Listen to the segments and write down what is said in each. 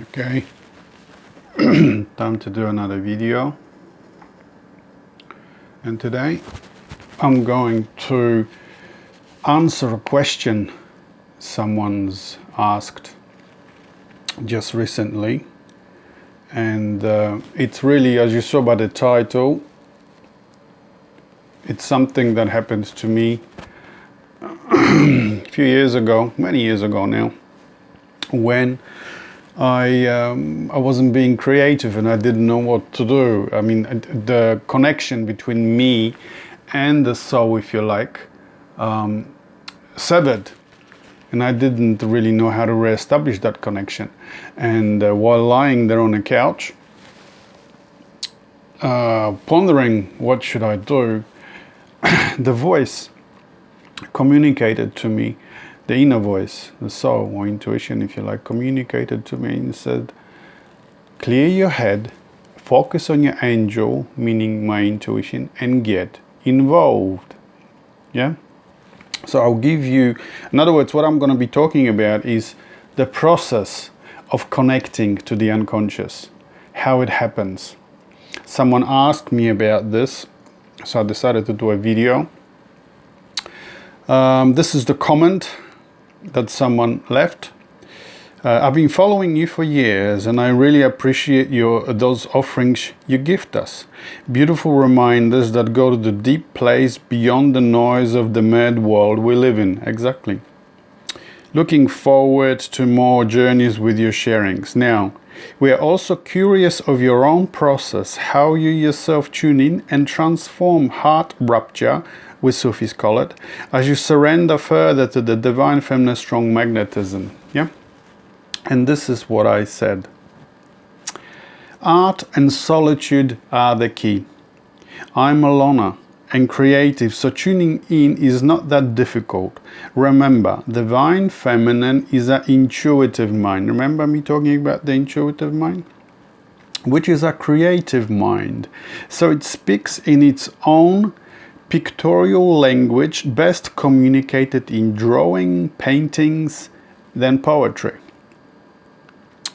Okay, time to do another video, and today I'm going to answer a question someone's asked just recently, and it's really, as you saw by the title, it's something that happened to me a few years ago, many years ago now, when I wasn't being creative and I didn't know what to do. I mean, the connection between me and the soul, if you like, severed, and I didn't really know how to reestablish that connection. And while lying there on the couch, pondering what should I do, the voice communicated to me. The inner voice, the soul or intuition, if you like, communicated to me and said, clear your head, focus on your angel, meaning my intuition, and get involved. Yeah? So I'll give you, in other words, what I'm going to be talking about is the process of connecting to the unconscious, how it happens. Someone asked me about this, so I decided to do a video. This is the comment that someone left. I've been following you for years and I really appreciate those offerings you gift us. Beautiful reminders that go to the deep place beyond the noise of the mad world we live in. Exactly. Looking forward to more journeys with your sharings. Now, we are also curious of your own process, how you yourself tune in and transform heart rupture, we sufis call it, as you surrender further to the divine feminine strong magnetism. Yeah? And this is what I said. Art and solitude are the key. I'm a loner and creative, so tuning in is not that difficult. Remember, divine feminine is an intuitive mind. Remember me talking about the intuitive mind? Which is a creative mind. So it speaks in its own pictorial language, best communicated in drawing, paintings, then poetry.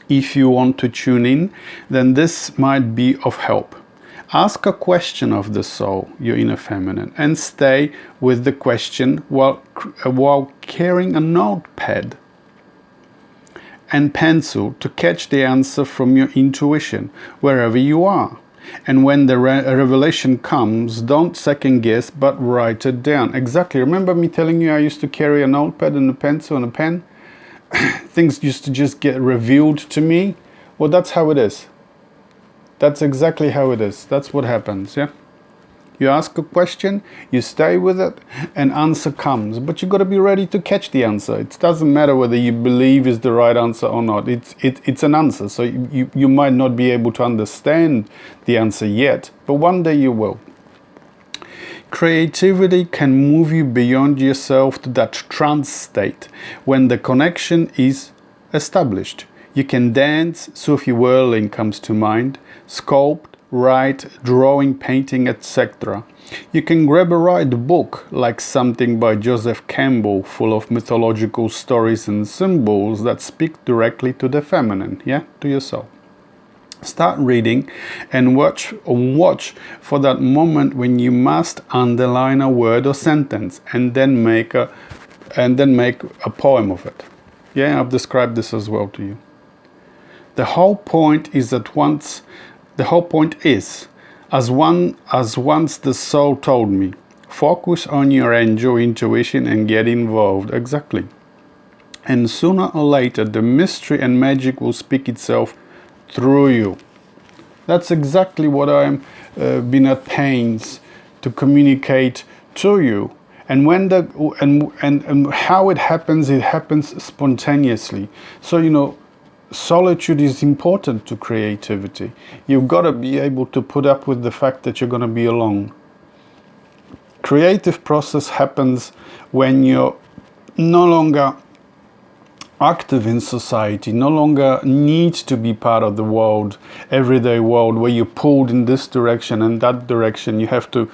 If you want to tune in, then this might be of help. Ask a question of the soul, your inner feminine, and stay with the question while carrying a notepad and pencil to catch the answer from your intuition, wherever you are. And when the revelation comes, don't second guess, but write it down. Exactly. Remember me telling you I used to carry a notepad and a pencil and a pen? Things used to just get revealed to me. Well, that's how it is. That's exactly how it is. That's what happens, yeah? You ask a question, you stay with it, an answer comes. But you've got to be ready to catch the answer. It doesn't matter whether you believe is the right answer or not. It's an answer. So you might not be able to understand the answer yet, but one day you will. Creativity can move you beyond yourself to that trance state when the connection is established. You can dance, Sufi whirling comes to mind, sculpt, write, drawing, painting, etc. You can grab a right book, like something by Joseph Campbell, full of mythological stories and symbols that speak directly to the feminine, yeah, to your soul. Start reading and watch for that moment when you must underline a word or sentence and then make a poem of it. Yeah, I've described this as well to you. The whole point is, as once the soul told me, focus on your angel intuition and get involved. Exactly. And sooner or later, the mystery and magic will speak itself through you. That's exactly what I'm been at pains to communicate to you. And when and how it happens spontaneously. So, you know, solitude is important to creativity. You've got to be able to put up with the fact that you're going to be alone. Creative process happens when you're no longer active in society, no longer need to be part of the world, everyday world, where you're pulled in this direction and that direction. You have to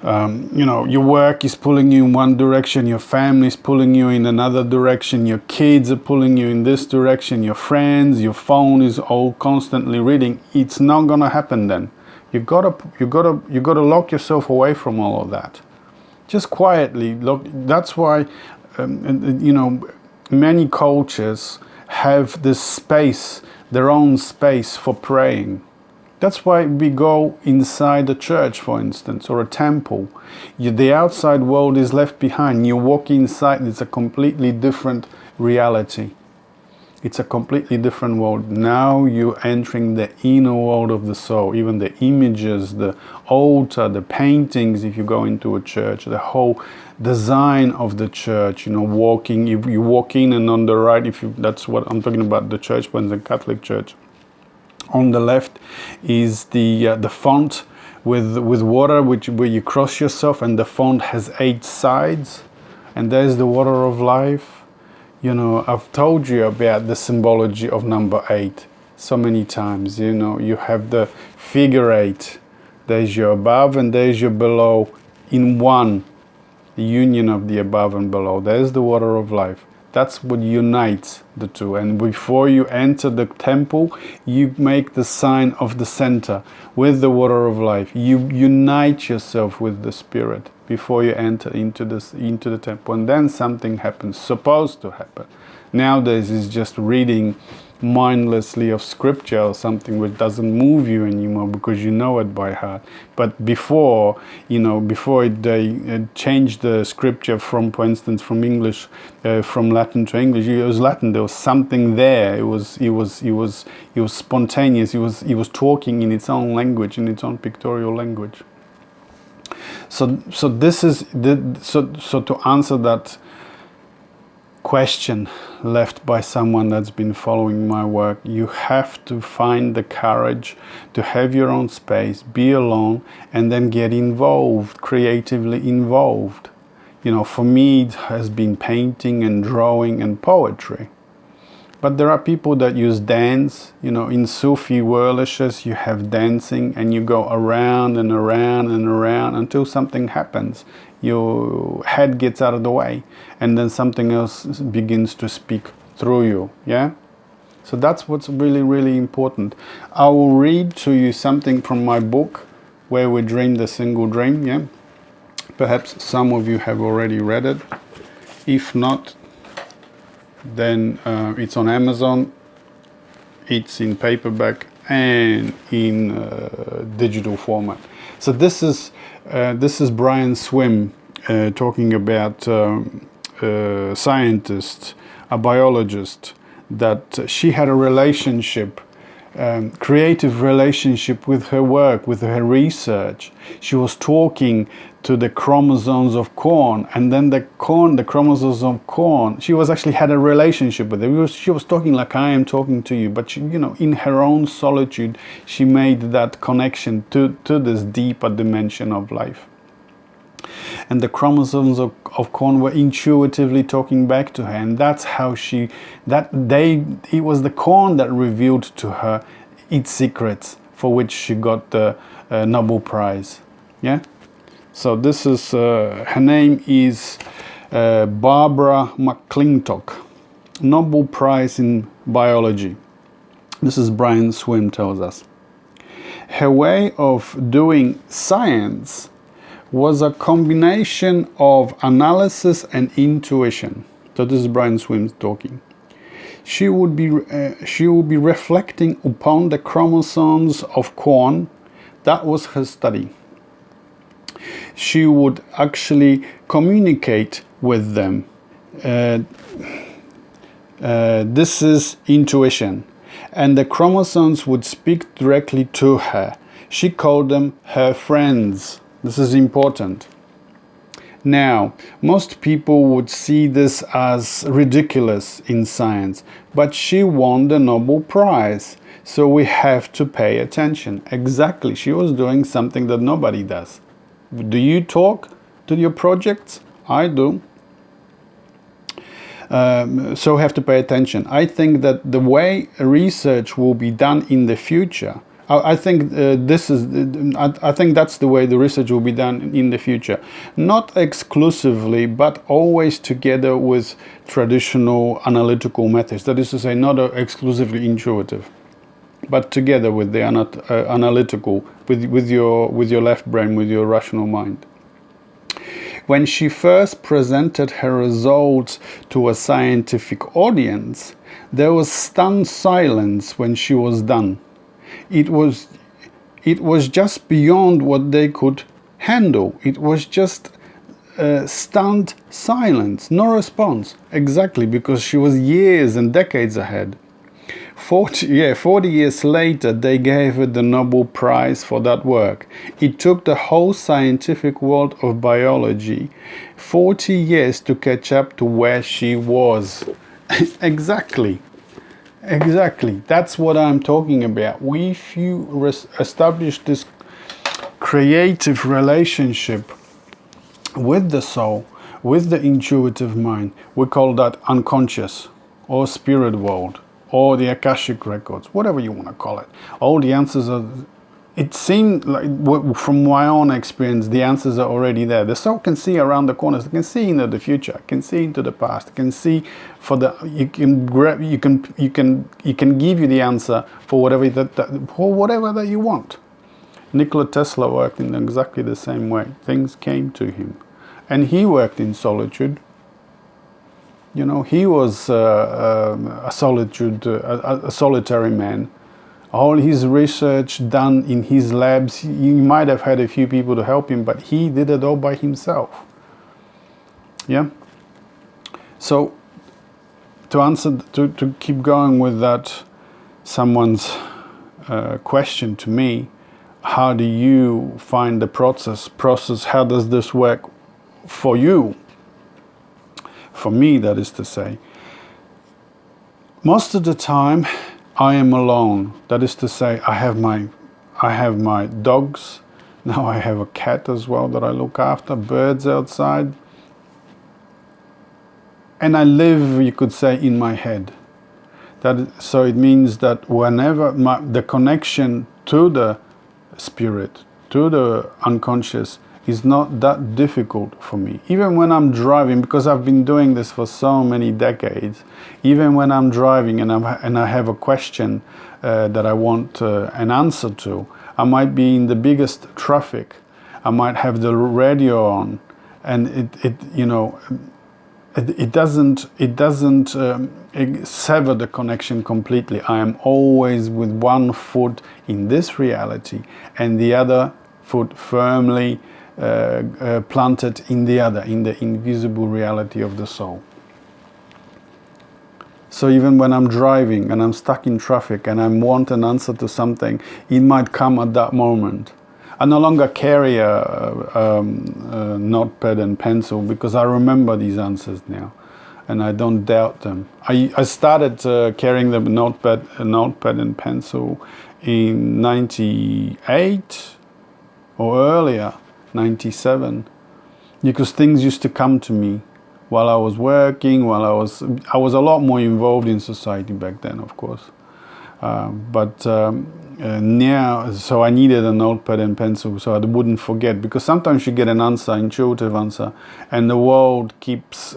Your work is pulling you in one direction, your family is pulling you in another direction, your kids are pulling you in this direction, your friends, your phone is all constantly reading. It's not gonna happen then. You gotta lock yourself away from all of that. Just quietly look. That's why many cultures have this space, their own space for praying. That's why we go inside a church, for instance, or a temple. The outside world is left behind. You walk inside, it's a completely different reality. It's a completely different world. Now you're entering the inner world of the soul. Even the images, the altar, the paintings, if you go into a church, the whole design of the church, walking, you walk in and on the right, that's what I'm talking about, the church, but in the Catholic Church. On the left is the font with water, where you cross yourself, and the font has 8 sides, and there's the water of life. I've told you about the symbology of number 8 so many times. You have the figure 8. There's your above and there's your below in one. The union of the above and below. There's the water of life. That's what unites the two. And before you enter the temple, you make the sign of the center with the water of life. You unite yourself with the Spirit before you enter into the temple. And then something happens, supposed to happen. Nowadays it's just reading mindlessly of scripture or something which doesn't move you anymore because you know it by heart. But before they changed the scripture from, for instance, from English, from Latin to English, it was Latin. There was something there. It was spontaneous. He was talking in its own language, in its own pictorial language. So this is so to answer that question left by someone that's been following my work, you have to find the courage to have your own space, be alone, and then get involved, creatively involved. For me it has been painting and drawing and poetry. But there are people that use dance. In Sufi worlishes you have dancing and you go around and around and around until something happens. Your head gets out of the way and then something else begins to speak through you. Yeah? So that's what's really, really important. I will read to you something from my book, Where We Dream the Single Dream. Yeah? Perhaps some of you have already read it. If not, then it's on Amazon. It's in paperback and in digital format. So this is Brian Swim talking about a scientist, a biologist, that she had a relationship, creative relationship with her work, with her research. She was talking to the chromosomes of corn, and then the chromosomes of corn, she was actually had a relationship with it. She was talking like I am talking to you, but she, in her own solitude, she made that connection to this deeper dimension of life. And the chromosomes of corn were intuitively talking back to her, and that's how it was the corn that revealed to her its secrets, for which she got the Nobel Prize. Yeah. So this is her name is Barbara McClintock, Nobel Prize in Biology. This is Brian Swim tells us. Her way of doing science was a combination of analysis and intuition. So this is Brian Swim talking. She would be reflecting upon the chromosomes of corn. That was her study. She would actually communicate with them. This is intuition. And the chromosomes would speak directly to her. She called them her friends. This is important. Now, most people would see this as ridiculous in science, but she won the Nobel Prize, so we have to pay attention. Exactly, she was doing something that nobody does. Do you talk to your projects? I do. So we have to pay attention. I think that the way research will be done in the future, I think I think that's the way the research will be done in the future. Not exclusively, but always together with traditional analytical methods. That is to say, not exclusively intuitive, but together with the analytical, with your left brain, with your rational mind. When she first presented her results to a scientific audience, there was stunned silence when she was done. It was just beyond what they could handle. It was just stunned silence, no response. Exactly, because she was years and decades ahead. 40 years later, they gave her the Nobel Prize for that work. It took the whole scientific world of biology 40 years to catch up to where she was. Exactly. That's what I'm talking about. If you establish this creative relationship with the soul, with the intuitive mind, we call that unconscious or spirit world, or the Akashic records, whatever you want to call it. All the answers are, it seemed like, from my own experience, the answers are already there. The soul can see around the corners, it can see into the future, it can see into the past, it can see for the, it can give you the answer for whatever that you want. Nikola Tesla worked in exactly the same way. Things came to him. And he worked in solitude. You know, he was a solitary man. All his research done in his labs, he might have had a few people to help him, but he did it all by himself. Yeah. So, to keep going with that, someone's question to me, how do you find the process? How does this work for you? For me, that is to say, most of the time I am alone. That is to say, I have my dogs. Now I have a cat as well that I look after, birds outside. And I live, you could say, in my head. So it means that whenever the connection to the spirit, to the unconscious, is not that difficult for me. Even when I'm driving, because I've been doing this for so many decades, even when I'm driving and I have a question that I want an answer to, I might be in the biggest traffic, I might have the radio on, and it doesn't sever the connection completely. I am always with one foot in this reality and the other foot firmly planted in the other, in the invisible reality of the soul. So even when I'm driving and I'm stuck in traffic and I want an answer to something, it might come at that moment. I no longer carry a notepad and pencil because I remember these answers now, and I don't doubt them. I started carrying the notepad and pencil in '98 or earlier, '97, because things used to come to me while I was working. I was a lot more involved in society back then, of course. Now, so I needed a notepad and pencil so I wouldn't forget, because sometimes you get an answer, intuitive answer, and the world keeps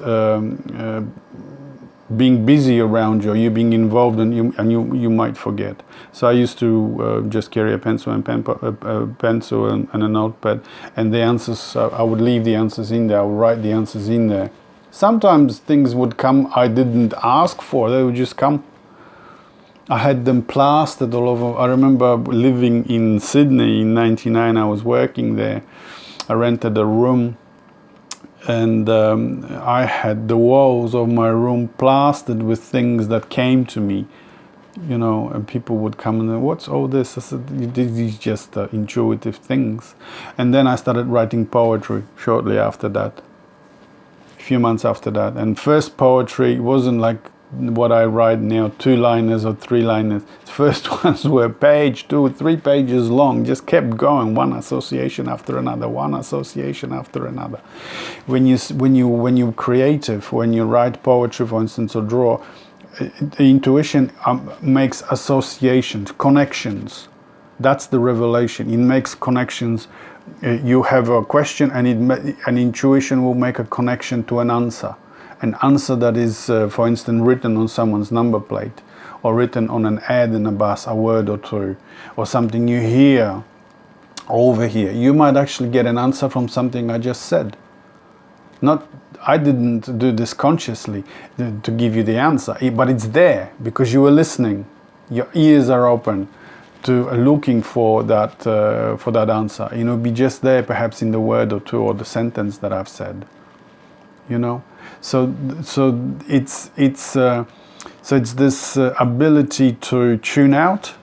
being busy around you, you're being involved, and you might forget. So I used to just carry a pencil and and a notepad, and the answers, I would leave the answers in there, I would write the answers in there. Sometimes things would come I didn't ask for, they would just come. I had them plastered all over. I remember living in Sydney in '99. I was working there. I rented a room, and I had the walls of my room plastered with things that came to me, you know, and people would come and say, "What's all this?" I said, "These is just intuitive things." And then I started writing poetry shortly after that, a few months after that. And first poetry wasn't like what I write now, 2-liners or 3-liners. The first ones were page, 2, 3 pages long, just kept going, one association after another, one association after another. When you're creative, when you write poetry, for instance, or draw, the intuition makes associations, connections That's the revelation. It makes connections. You have a question, and an intuition will make a connection to an answer that is, for instance, written on someone's number plate, or written on an ad in a bus, a word or two, or something you hear over here. You might actually get an answer from something I just said. I didn't do this consciously to give you the answer, but it's there because you were listening. Your ears are open to looking for that answer. Be just there, perhaps in the word or two, or the sentence that I've said. So it's this ability to tune out,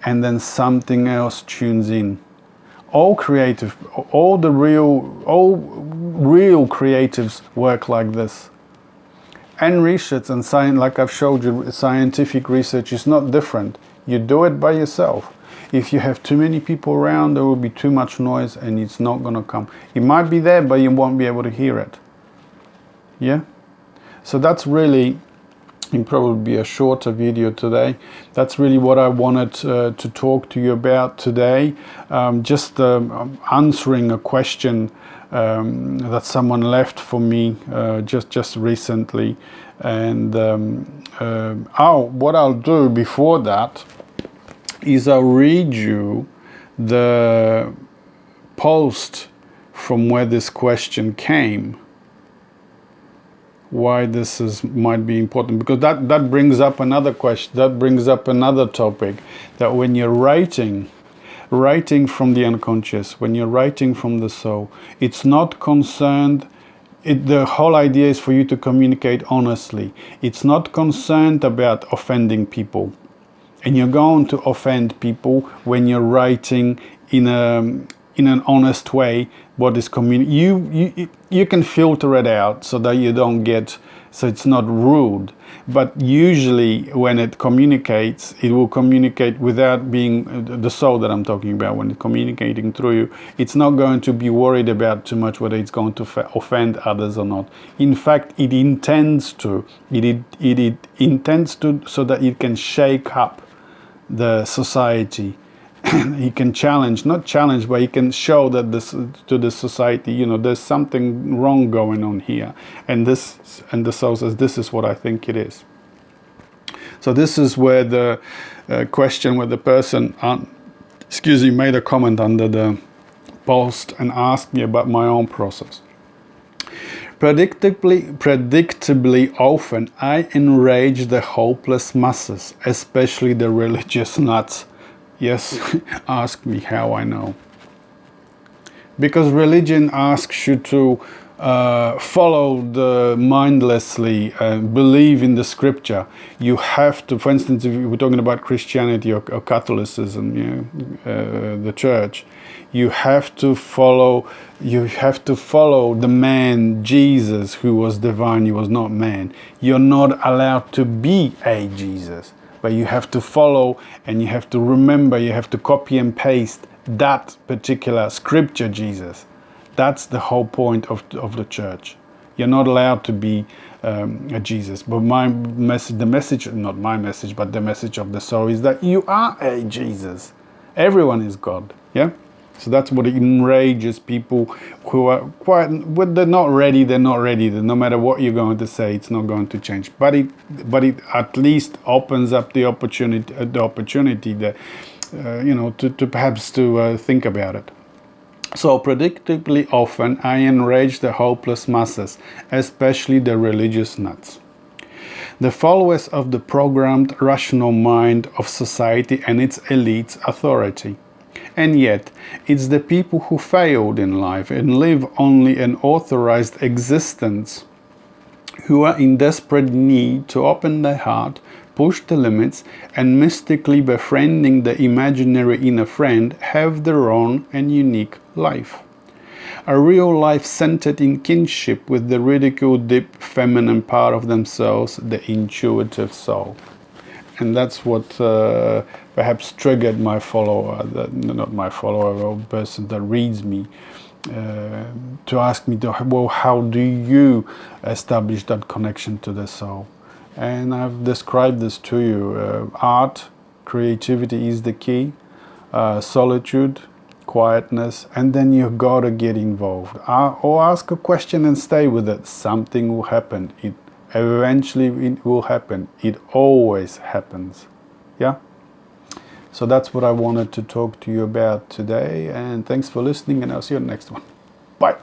and then something else tunes in. All real creatives work like this. And research and science, like I've showed you, scientific research is not different. You do it by yourself. If you have too many people around, there will be too much noise and it's not going to come. It might be there, but you won't be able to hear it. Yeah? So that's really, it'll probably be a shorter video today. That's really what I wanted to talk to you about today. Just answering a question that someone left for me just recently. And what I'll do before that is I'll read you the post from where this question came. Why this might be important, because that brings up another question, that brings up another topic, that when you're writing from the unconscious, when you're writing from the soul, it's not concerned, the whole idea is for you to communicate honestly. It's not concerned about offending people, and you're going to offend people when you're writing in an honest way. What is you can filter it out so that you don't get, so it's not rude. But usually when it communicates, it will communicate without being the soul that I'm talking about. When it's communicating through you, it's not going to be worried about too much whether it's going to offend others or not. In fact, it intends to so that it can shake up the society. He can not challenge, but he can show that to the society, there's something wrong going on here, and the soul says, this is what I think it is. So this is where the question, where the person, made a comment under the post and asked me about my own process. Predictably often, I enrage the hopeless masses, especially the religious nuts. Yes, ask me how I know. Because religion asks you to follow mindlessly, believe in the scripture. You have to, for instance, if we're talking about Christianity or Catholicism, the church, you have to follow the man Jesus, who was divine. He was not man. You're not allowed to be a Jesus. But you have to follow, and you have to remember, you have to copy and paste that particular scripture Jesus. That's the whole point of the church. You're not allowed to be a Jesus. But the message of the soul is that you are a Jesus. Everyone is God. Yeah? So that's what enrages people who are when they're not ready. No matter what you're going to say, it's not going to change. But it at least opens up the opportunity that to perhaps think about it. So predictably often, I enrage the hopeless masses, especially the religious nuts, the followers of the programmed rational mind of society and its elite's authority. And yet, it's the people who failed in life and live only an authorized existence who are in desperate need to open their heart, push the limits, and mystically befriending the imaginary inner friend, have their own and unique life. A real life centered in kinship with the ridiculed deep feminine part of themselves, the intuitive soul. And that's what perhaps triggered my follower, not my follower, a person that reads me, to ask me, how do you establish that connection to the soul? And I've described this to you. Art, creativity is the key. solitude, quietness, and then you gotta get involved. Or ask a question and stay with it. Something will happen. Eventually it will happen. It always happens. Yeah? So that's what I wanted to talk to you about today, and thanks for listening, and I'll see you on the next one. Bye.